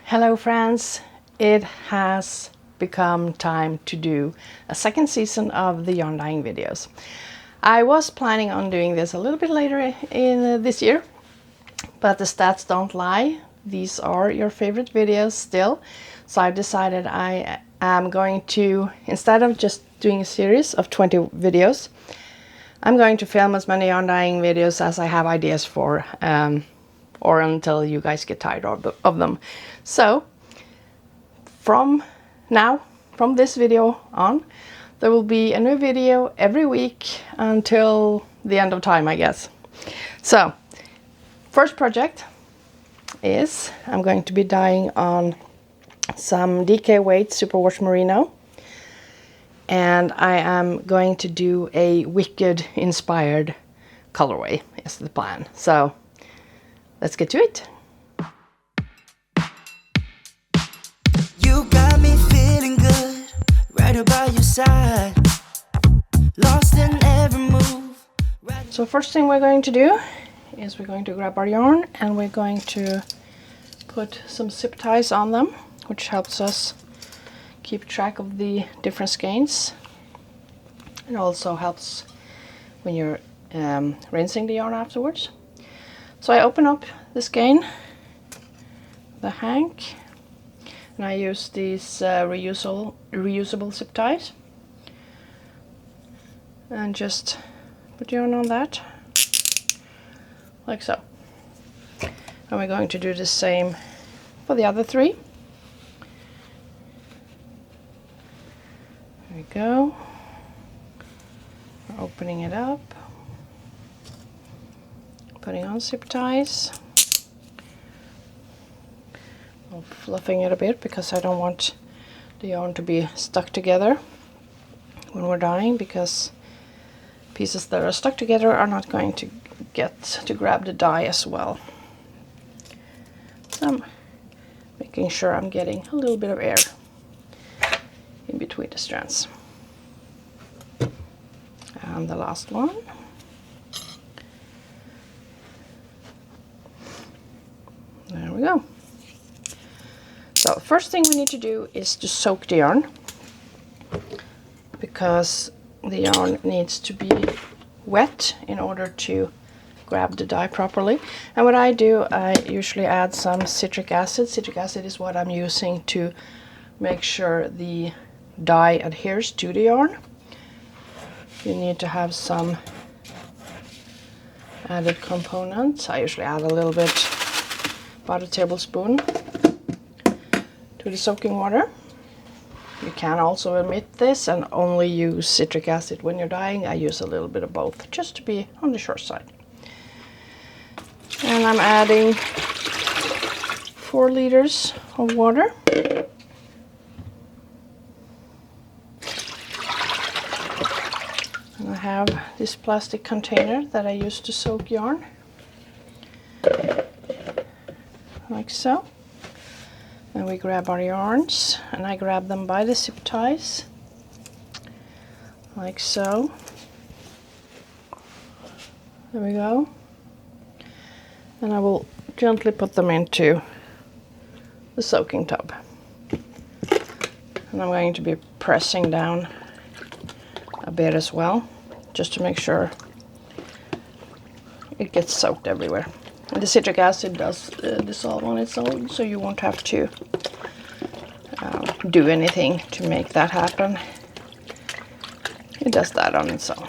Hello friends, it has become time to do a second season of the yarn dyeing videos. I was planning on doing this a little bit later in this year, but the stats don't lie. These are your favorite videos still, so I decided I am going to, instead of just doing a series of 20 videos, I'm going to film as many yarn dyeing videos as I have ideas for, or until you guys get tired of them. So from this video on, there will be a new video every week until the end of time, I guess. So first project is I'm going to be dyeing on some DK weight superwash merino, and I am going to do a Wicked inspired colorway is the plan. So let's get to it. You got me feeling good, right by your side, lost in every move. So first thing we're going to do is we're going to grab our yarn and we're going to put some zip ties on them, which helps us keep track of the different skeins. It also helps when you're rinsing the yarn afterwards. So I open up the skein, the hank, and I use these reusable zip ties, and just put yarn on that, like so. And we're going to do the same for the other three. There we go. We're opening it up, putting on zip ties. I'm fluffing it a bit because I don't want the yarn to be stuck together when we're dyeing, because pieces that are stuck together are not going to get to grab the dye as well. So I'm making sure I'm getting a little bit of air in between the strands. And the last one. There we go. So first thing we need to do is to soak the yarn, because the yarn needs to be wet in order to grab the dye properly. And what I do, I usually add some citric acid. Citric acid is what I'm using to make sure the dye adheres to the yarn. You need to have some added components. I usually add a little bit, about a tablespoon, to the soaking water. You can also omit this and only use citric acid when you're dyeing. I use a little bit of both, just to be on the short side. And I'm adding 4 liters of water. And I have this plastic container that I use to soak yarn, like so. And we grab our yarns, and I grab them by the zip ties, like so. There we go. And I will gently put them into the soaking tub. And I'm going to be pressing down a bit as well, just to make sure it gets soaked everywhere. And the citric acid does dissolve on its own, so you won't have to do anything to make that happen. It does that on its own.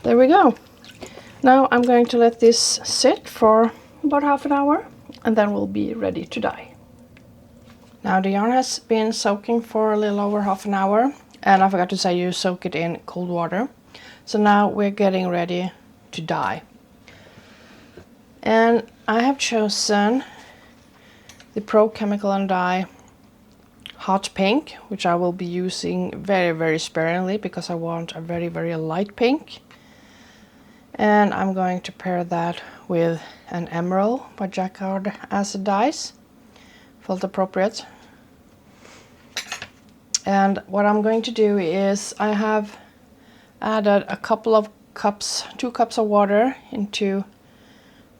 There we go. Now I'm going to let this sit for about half an hour, and then we'll be ready to dye. Now the yarn has been soaking for a little over half an hour, and I forgot to say you soak it in cold water. So now we're getting ready to dye. And I have chosen the Pro Chemical and Dye Hot Pink, which I will be using very, very sparingly because I want a very, very light pink. And I'm going to pair that with an Emerald by Jacquard Acid Dyes, felt appropriate. And what I'm going to do is I have added a couple of cups, 2 cups of water into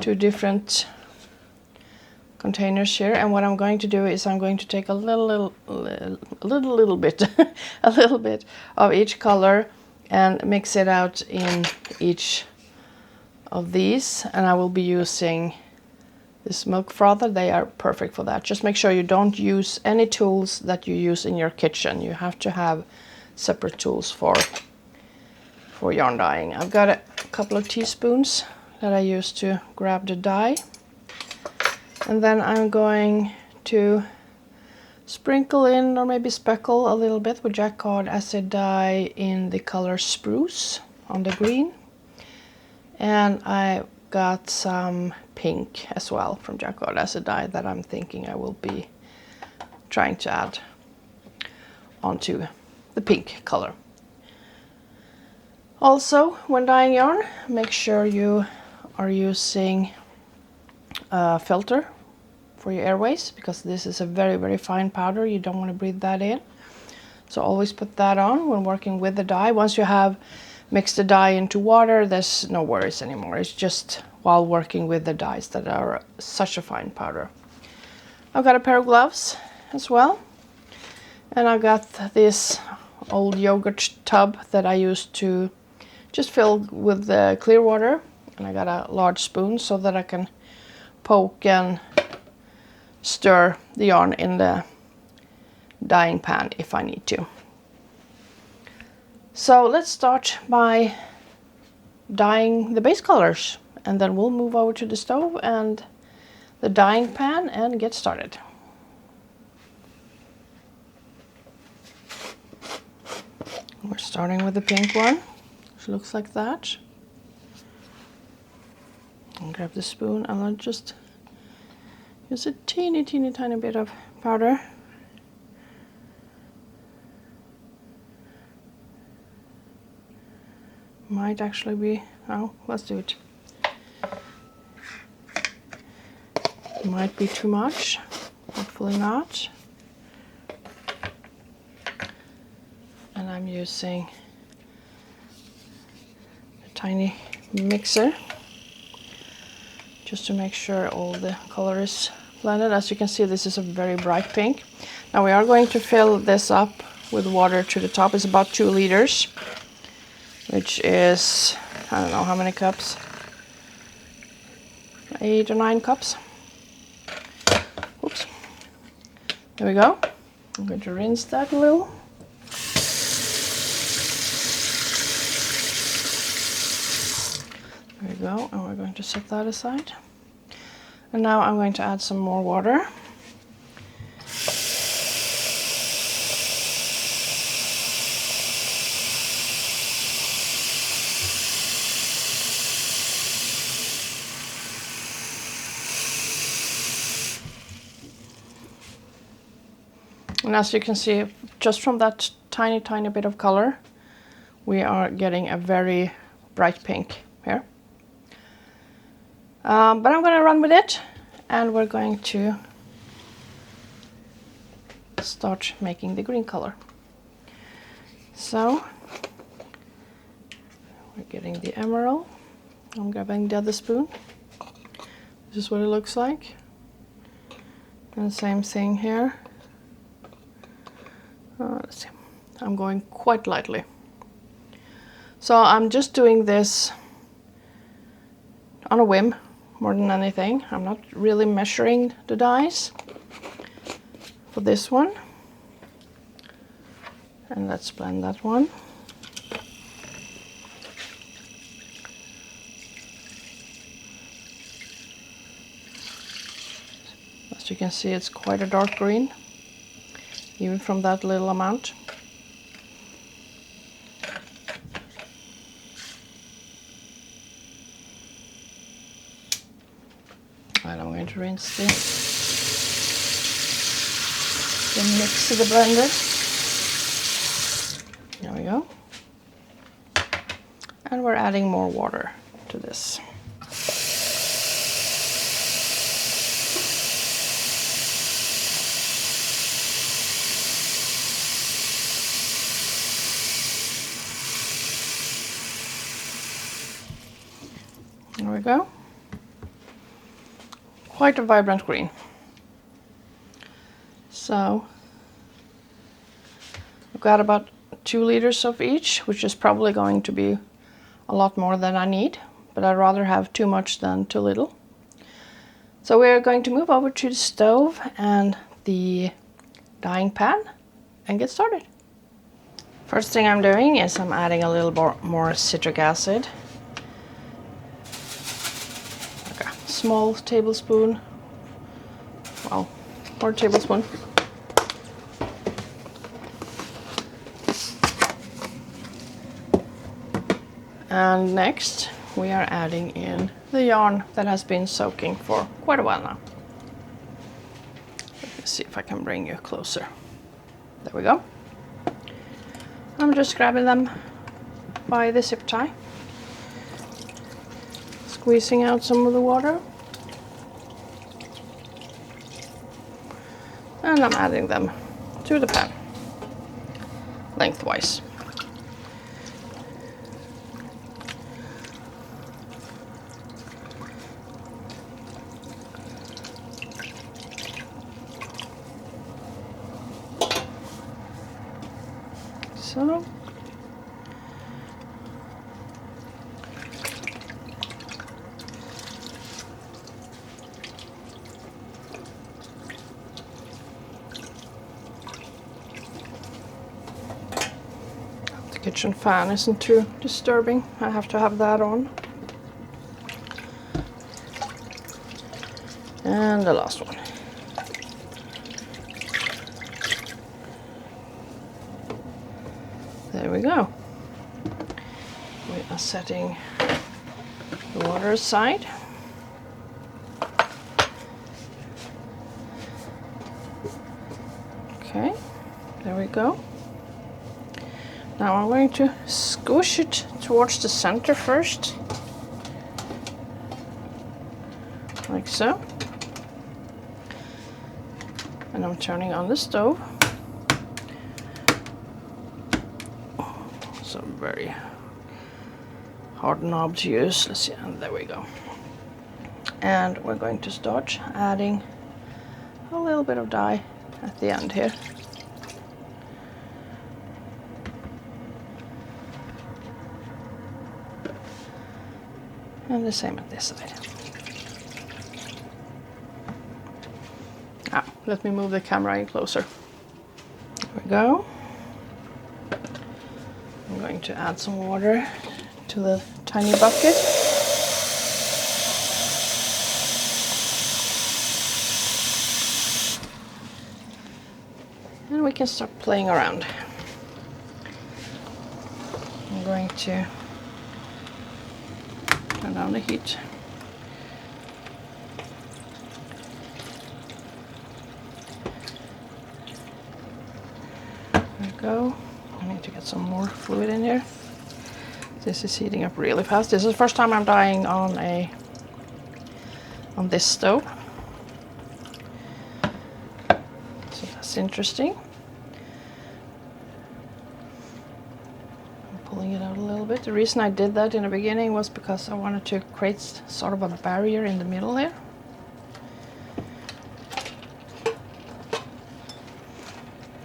2 different containers here, and what I'm going to do is I'm going to take a little bit a little bit of each color and mix it out in each of these, and I will be using this milk frother. They are perfect for that. Just make sure you don't use any tools that you use in your kitchen. You have to have separate tools for yarn dyeing. I've got a couple of teaspoons that I use to grab the dye. And then I'm going to sprinkle in, or maybe speckle a little bit with Jacquard acid dye in the color Spruce on the green. And I got some pink as well from Jacquard acid dye that I'm thinking I will be trying to add onto the pink color. Also, when dyeing yarn, make sure you are using a filter for your airways, because this is a very, very fine powder. You don't want to breathe that in. So always put that on when working with the dye. Once you have mixed the dye into water, there's no worries anymore. It's just while working with the dyes that are such a fine powder. I've got a pair of gloves as well. And I got this old yogurt tub that I used to just fill with the clear water. And I got a large spoon so that I can poke and stir the yarn in the dyeing pan if I need to. So let's start by dyeing the base colors, and then we'll move over to the stove and the dyeing pan and get started. We're starting with the pink one, which looks like that. I'll grab the spoon and I'll just use a teeny tiny bit of powder. Might actually be, oh, let's do it. Might be too much, hopefully not. And I'm using a tiny mixer just to make sure all the color is blended. As you can see, this is a very bright pink. Now we are going to fill this up with water to the top. It's about 2 liters, which is, I don't know how many cups, 8 or 9 cups. Oops. There we go. I'm going to rinse that a little. There we go, and we're going to set that aside. And now I'm going to add some more water. And as you can see, just from that tiny bit of color, we are getting a very bright pink here. But I'm going to run with it, and we're going to start making the green color. So we're getting the emerald. I'm grabbing the other spoon. This is what it looks like. And the same thing here. Let's see. I'm going quite lightly. So I'm just doing this on a whim more than anything. I'm not really measuring the dyes for this one. And let's blend that one. As you can see, it's quite a dark green, even from that little amount. And I'm going to rinse the mix of the blender. There we go. And we're adding more water to this. There we go. Quite a vibrant green. So I've got about 2 liters of each, which is probably going to be a lot more than I need, but I'd rather have too much than too little. So we're going to move over to the stove and the dyeing pan and get started. First thing I'm doing is I'm adding a little more citric acid. Like a small tablespoon, well, 4 tablespoons. And next we are adding in the yarn that has been soaking for quite a while now. Let me see if I can bring you closer. There we go. I'm just grabbing them by the zip tie, squeezing out some of the water, and I'm adding them to the pan lengthwise. So the kitchen fan isn't too disturbing. I have to have that on. And the last one. There we go. We are setting the water aside. Okay, there we go. Now I'm going to squish it towards the center first, like so. And I'm turning on the stove. It's a very hard knob to use. Let's see, and there we go. And we're going to start adding a little bit of dye at the end here. And the same at this side. Now, let me move the camera in closer. There we go. I'm going to add some water to the tiny bucket. And we can start playing around. I'm going to turn down the heat. There we go. I need to get some more fluid in here. This is heating up really fast. This is the first time I'm dyeing on this stove. So that's interesting. I'm pulling it out a little bit. The reason I did that in the beginning was because I wanted to create sort of a barrier in the middle here.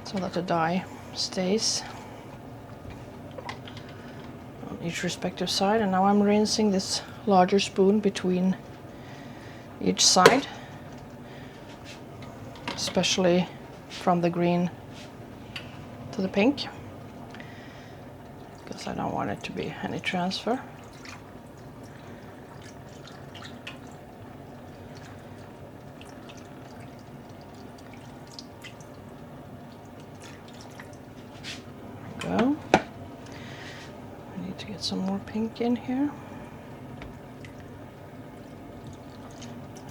So that the dye stays on each respective side. And now I'm rinsing this larger spoon between each side, especially from the green to the pink, because I don't want it to be any transfer. There we go. I need to get some more pink in here.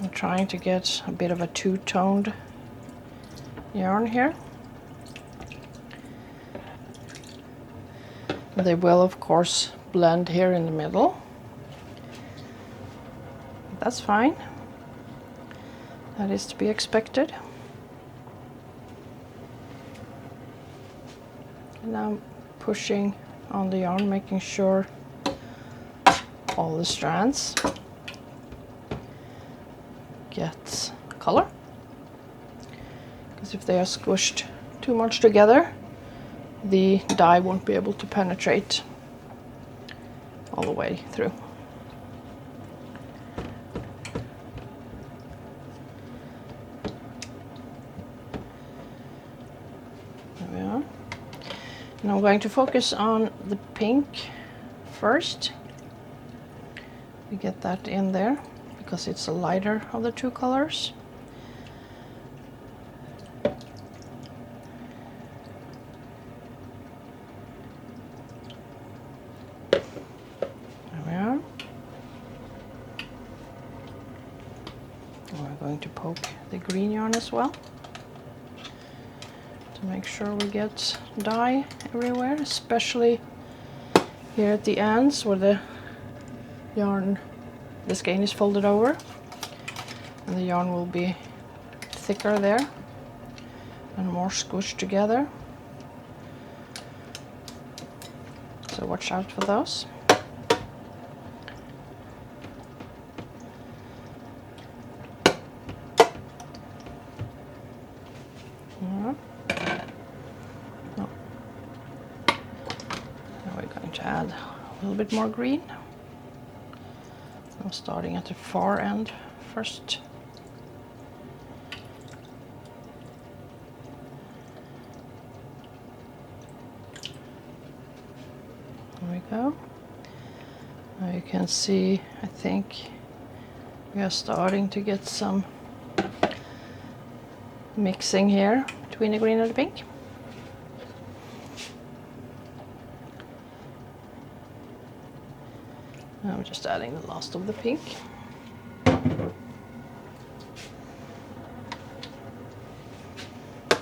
I'm trying to get a bit of a two-toned yarn here. They will, of course, blend here in the middle. That's fine. That is to be expected. And I'm pushing on the yarn, making sure all the strands get color. because if they are squished too much together, the dye won't be able to penetrate all the way through. There we are. And I'm going to focus on the pink first. We get that in there because it's the lighter of the two colors. There we are. And we're going to poke the green yarn as well to make sure we get dye everywhere, especially here at the ends where the yarn, the skein is folded over, and the yarn will be thicker there and more squished together. So watch out for those. Add a little bit more green. I'm starting at the far end first. There we go. Now you can see, I think we are starting to get some mixing here between the green and the pink. I'm just adding the last of the pink.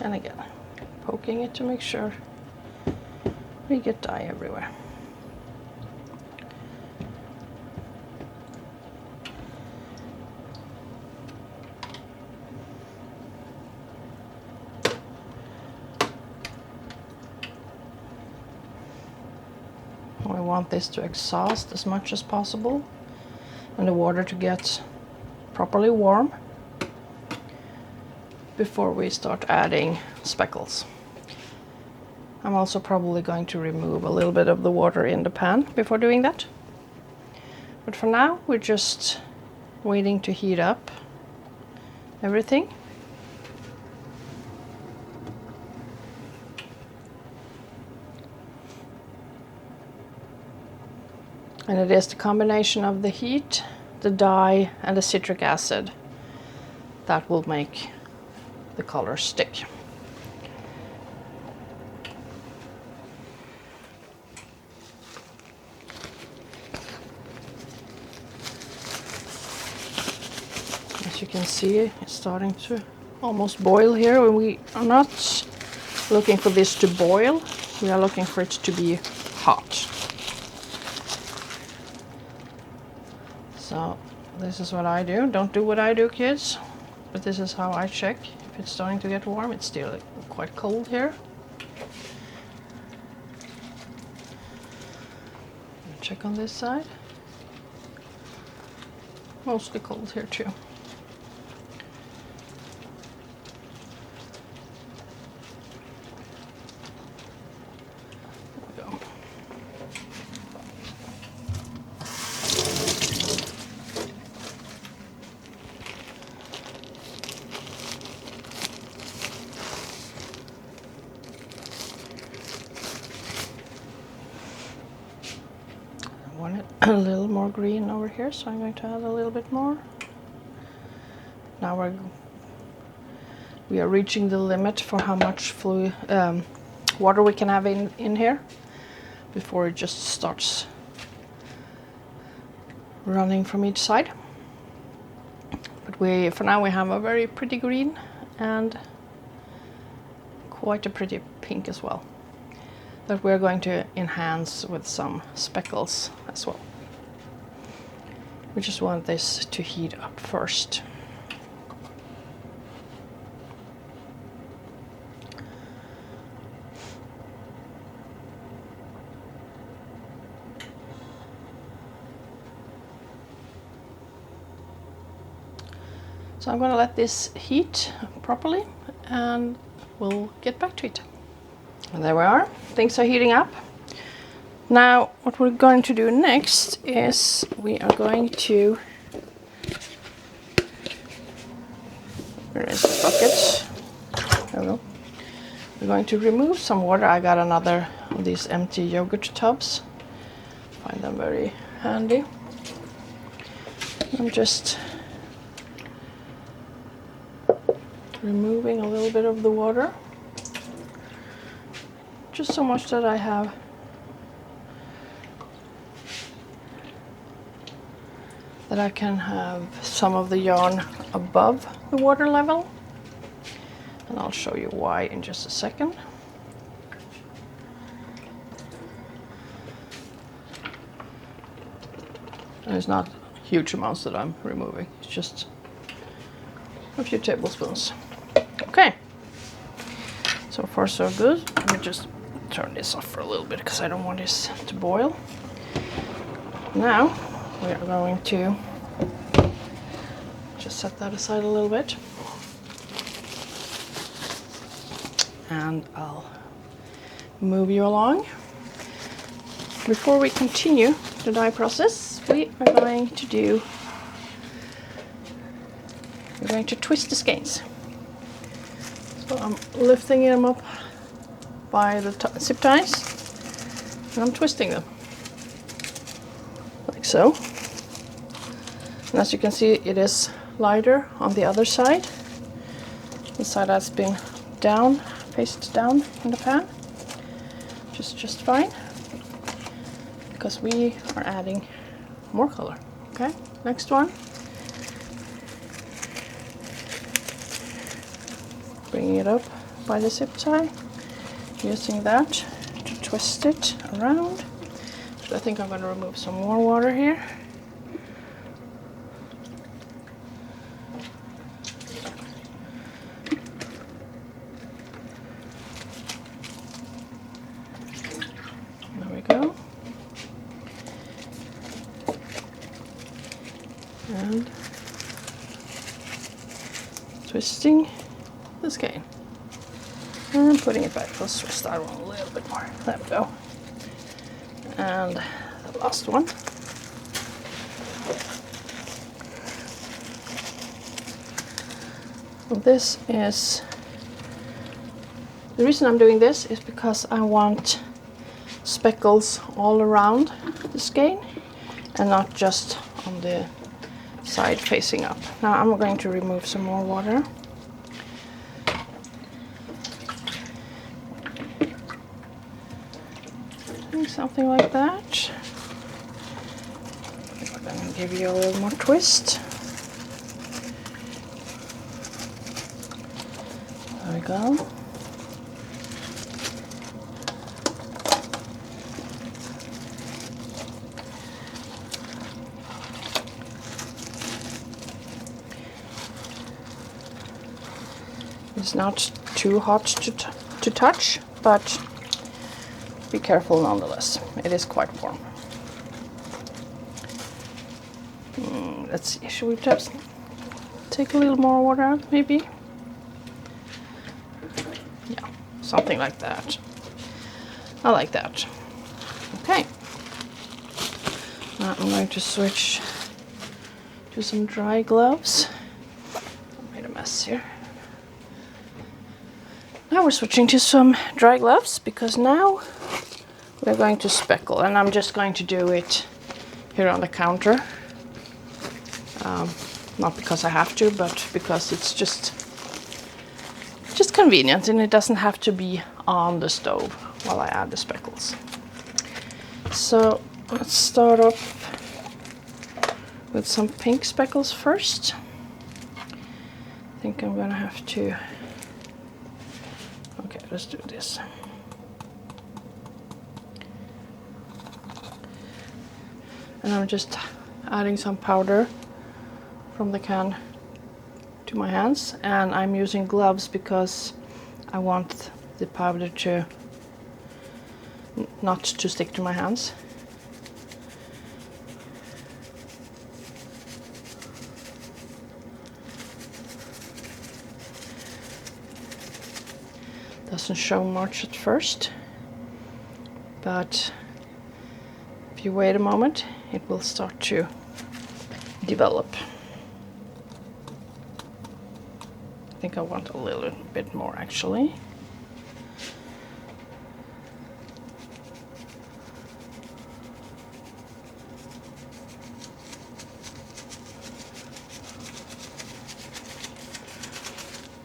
And again, poking it to make sure we get dye everywhere. We want this to exhaust as much as possible and the water to get properly warm before we start adding speckles. I'm also probably going to remove a little bit of the water in the pan before doing that. But for now, we're just waiting to heat up everything. And it is the combination of the heat, the dye, and the citric acid that will make the color stick. As you can see, it's starting to almost boil here. And we are not looking for this to boil, we are looking for it to be hot. So this is what I do. Don't do what I do, kids. But this is how I check if it's starting to get warm. It's still quite cold here. Check on this side. Mostly cold here too. A little more green over here, so I'm going to add a little bit more. Now we are reaching the limit for how much fluid water we can have in here before it just starts running from each side. But for now we have a very pretty green and quite a pretty pink as well, that we're going to enhance with some speckles as well. We just want this to heat up first. So I'm going to let this heat properly, and we'll get back to it. And there we are. Things are heating up. Now what we're going to do next is we are going to, where is the bucket? There we go. We're going to remove some water. I got another of these empty yogurt tubs. Find them very handy. I'm just removing a little bit of the water. Just so much that I have that I can have some of the yarn above the water level. And I'll show you why in just a second. And it's not huge amounts that I'm removing, it's just a few tablespoons. Okay, so far so good. Let me just turn this off for a little bit because I don't want this to boil. Now we are going to just set that aside a little bit. And I'll move you along. Before we continue the dye process, we're going to twist the skeins. So I'm lifting them up by the zip ties and I'm twisting them like so. And as you can see, it is lighter on the other side. The side that's been down, faced down in the pan, just fine, because we are adding more color. Okay, next one. Bringing it up by the zip tie, using that to twist it around. So I think I'm going to remove some more water here. And twisting the skein and putting it back. Let's twist that one a little bit more. There we go. And the last one. This is the reason I'm doing this is because I want speckles all around the skein and not just on the side facing up. Now I'm going to remove some more water. Something like that. I'm going to give you a little more twist. There we go. It's not too hot to touch, but be careful nonetheless. It is quite warm. Let's see, should we just take a little more water out, maybe? Yeah, something like that. I like that. Okay. Now I'm going to switch to some dry gloves. I made a mess here. Now we're switching to some dry gloves because now we're going to speckle, and I'm just going to do it here on the counter. Not because I have to, but because it's just convenient, and it doesn't have to be on the stove while I add the speckles. So let's start off with some pink speckles first. I think I'm gonna have to. Okay, let's do this. And I'm just adding some powder from the can to my hands, and I'm using gloves because I want the powder to not to stick to my hands. Doesn't show much at first, but if you wait a moment, it will start to develop. I think I want a little bit more actually.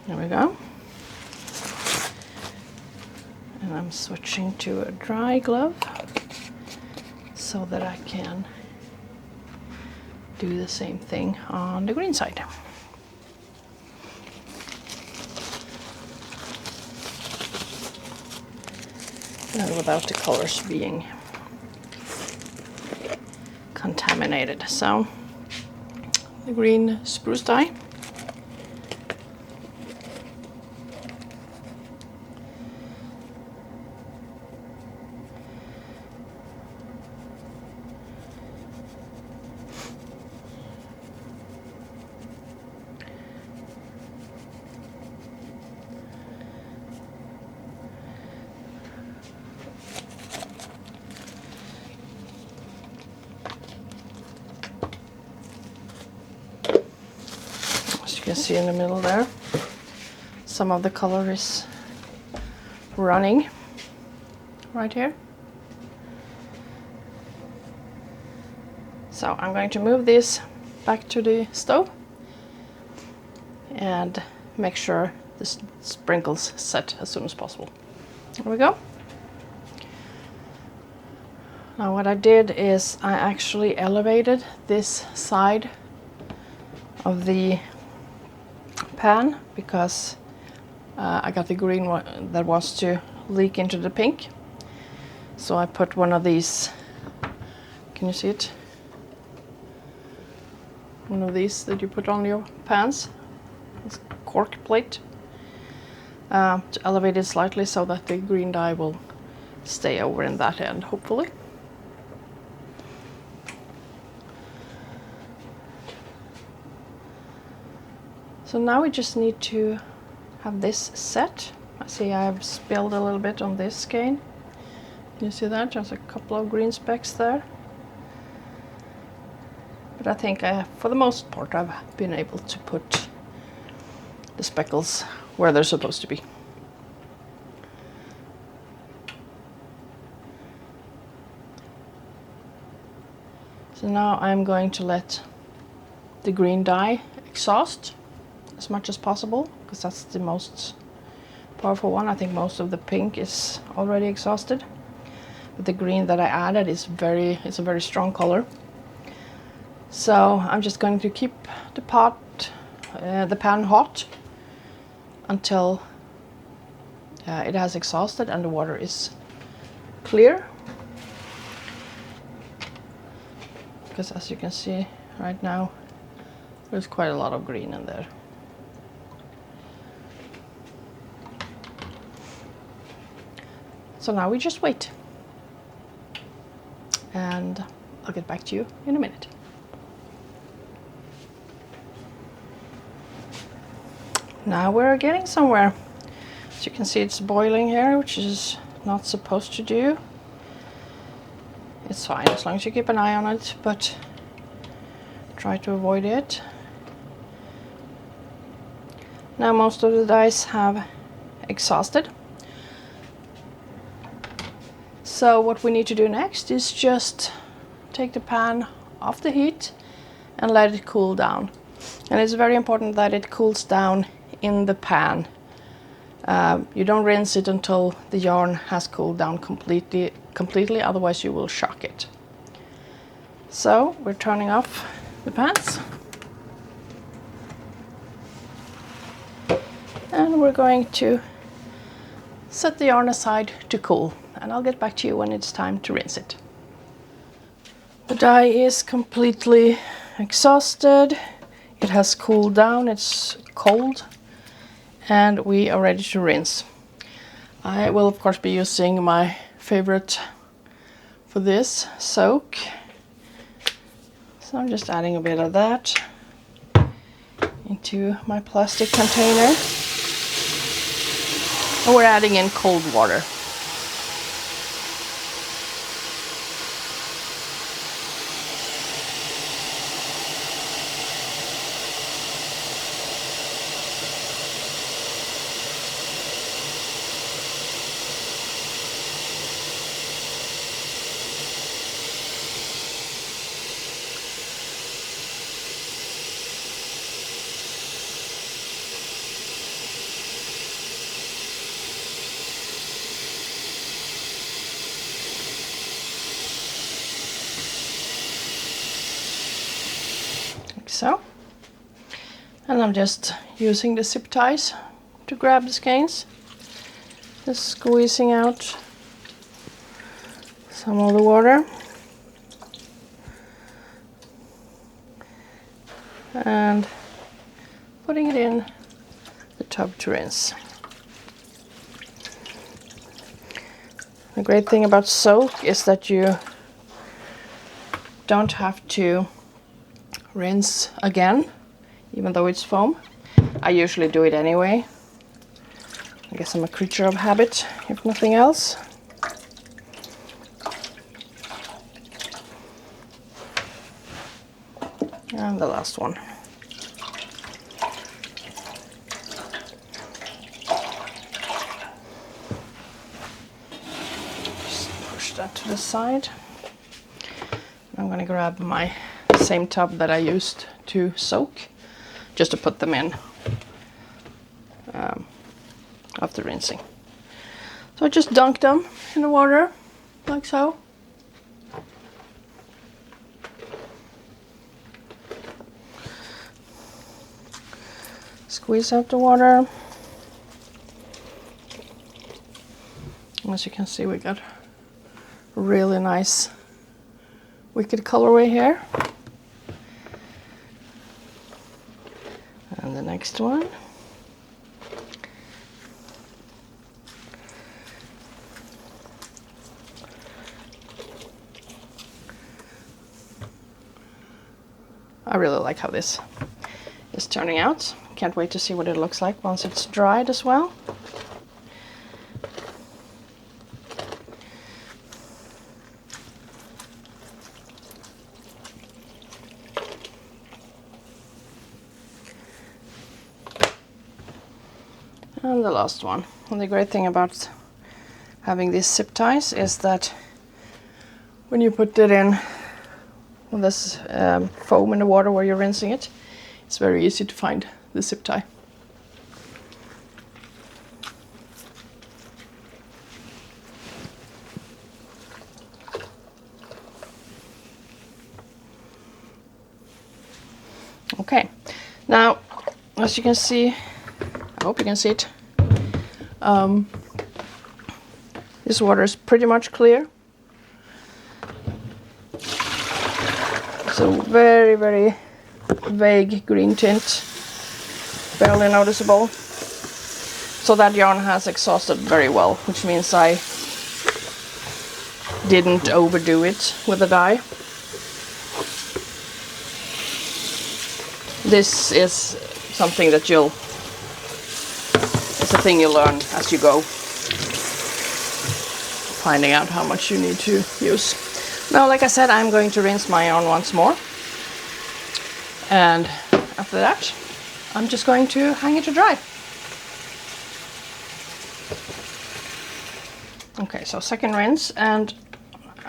There we go. And I'm switching to a dry glove so that I can do the same thing on the green side. And without the colors being contaminated. So the green spruce dye. You can see in the middle there, some of the color is running right here. So I'm going to move this back to the stove and make sure the sprinkles set as soon as possible. There we go. Now what I did is I actually elevated this side of the pan because I got the green one that wants to leak into the pink. So I put one of these, can you see it? One of these that you put on your pans, this cork plate, to elevate it slightly so that the green dye will stay over in that end, hopefully. So now we just need to have this set. I see I've spilled a little bit on this skein. Can you see that? There's a couple of green specks there. But I think for the most part I've been able to put the speckles where they're supposed to be. So now I'm going to let the green dye exhaust as much as possible, because that's the most powerful one. I think most of the pink is already exhausted, but the green that I added is it's a very strong color. So I'm just going to keep the pan hot until it has exhausted and the water is clear. Because as you can see right now, there's quite a lot of green in there. So now we just wait, and I'll get back to you in a minute. Now we're getting somewhere. As you can see, it's boiling here, which is not supposed to do. It's fine as long as you keep an eye on it, but try to avoid it. Now most of the dyes have exhausted. So what we need to do next is just take the pan off the heat and let it cool down. And it's very important that it cools down in the pan. You don't rinse it until the yarn has cooled down completely, otherwise you will shock it. So we're turning off the pans. And we're going to set the yarn aside to cool. And I'll get back to you when it's time to rinse it. The dye is completely exhausted. It has cooled down, it's cold, and we are ready to rinse. I will of course be using my favorite for this, soak. So I'm just adding a bit of that into my plastic container. And we're adding in cold water. So, and I'm just using the zip ties to grab the skeins, just squeezing out some of the water and putting it in the tub to rinse. The great thing about soak is that you don't have to rinse again, even though it's foam. I usually do it anyway. I guess I'm a creature of habit, if nothing else. And the last one. Just push that to the side. I'm going to grab my same tub that I used to soak, just to put them in after rinsing. So I just dunk them in the water, like so. Squeeze out the water. As you can see, we got really nice wicked colorway here. And the next one. I really like how this is turning out. Can't wait to see what it looks like once it's dried as well. And the last one. And the great thing about having these zip ties is that when you put it in with this foam in the water where you're rinsing it, it's very easy to find the zip tie. Okay, now as you can see, I hope you can see it, this water is pretty much clear. So very, very vague green tint, barely noticeable. So that yarn has exhausted very well, which means I didn't overdo it with the dye. This is something that it's a thing you learn as you go, finding out how much you need to use. Now, like I said, I'm going to rinse my yarn once more. And after that, I'm just going to hang it to dry. Okay, so second rinse, and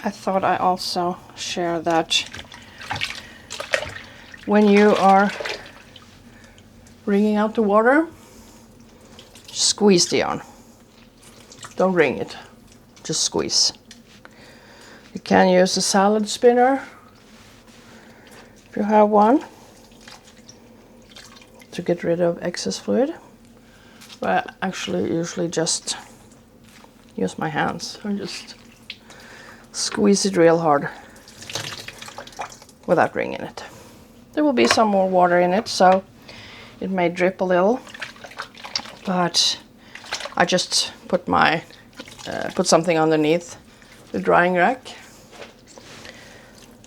I thought I also share that when you are wringing out the water, squeeze the yarn. Don't wring it, just squeeze. You can use a salad spinner if you have one to get rid of excess fluid, but I actually usually just use my hands and just squeeze it real hard without wringing it. There will be some more water in it, so it may drip a little, but I just put something underneath the drying rack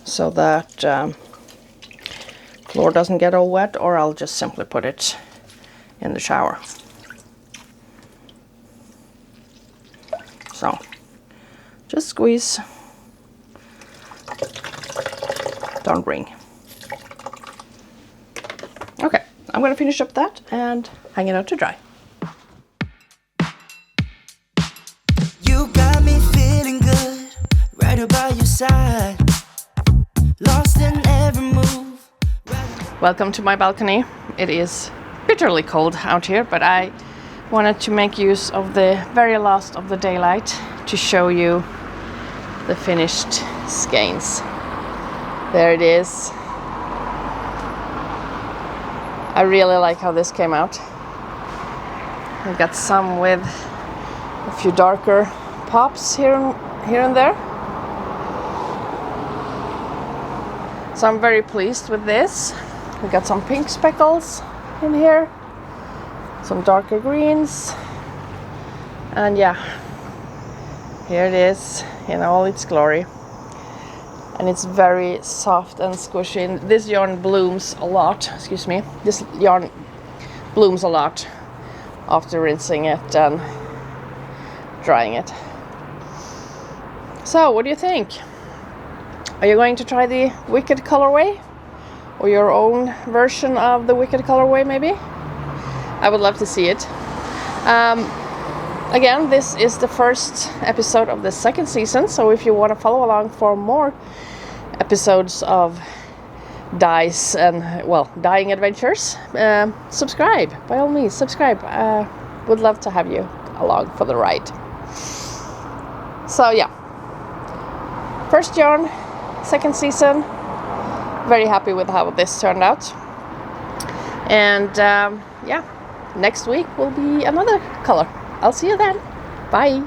so that floor doesn't get all wet, or I'll just simply put it in the shower. So just squeeze, don't wring. Okay, I'm gonna finish up that and hang it out to dry. You got me feeling good, right by your side, lost in every move. Welcome to my balcony. It is bitterly cold out here, but I wanted to make use of the very last of the daylight to show you the finished skeins. There it is. I really like how this came out. I got some with a few darker pops here and there. So I'm very pleased with this. We got some pink speckles in here, some darker greens, and yeah, here it is in all its glory. And it's very soft and squishy. And this yarn blooms a lot, excuse me. This yarn blooms a lot after rinsing it and drying it. So, what do you think? Are you going to try the Wicked colorway? Or your own version of the Wicked colorway, maybe? I would love to see it. Again, this is the first episode of the second season, so if you want to follow along for more episodes of dyes and, well, dyeing adventures, subscribe. By all means, subscribe. Would love to have you along for the ride. So yeah, first yarn, second season. Very happy with how this turned out. And yeah, next week will be another color. I'll see you then. Bye.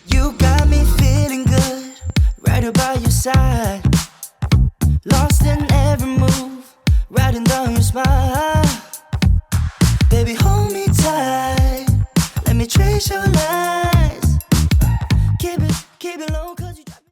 You got me feeling good, right by your side, lost in every move, writing down your smile. Baby, hold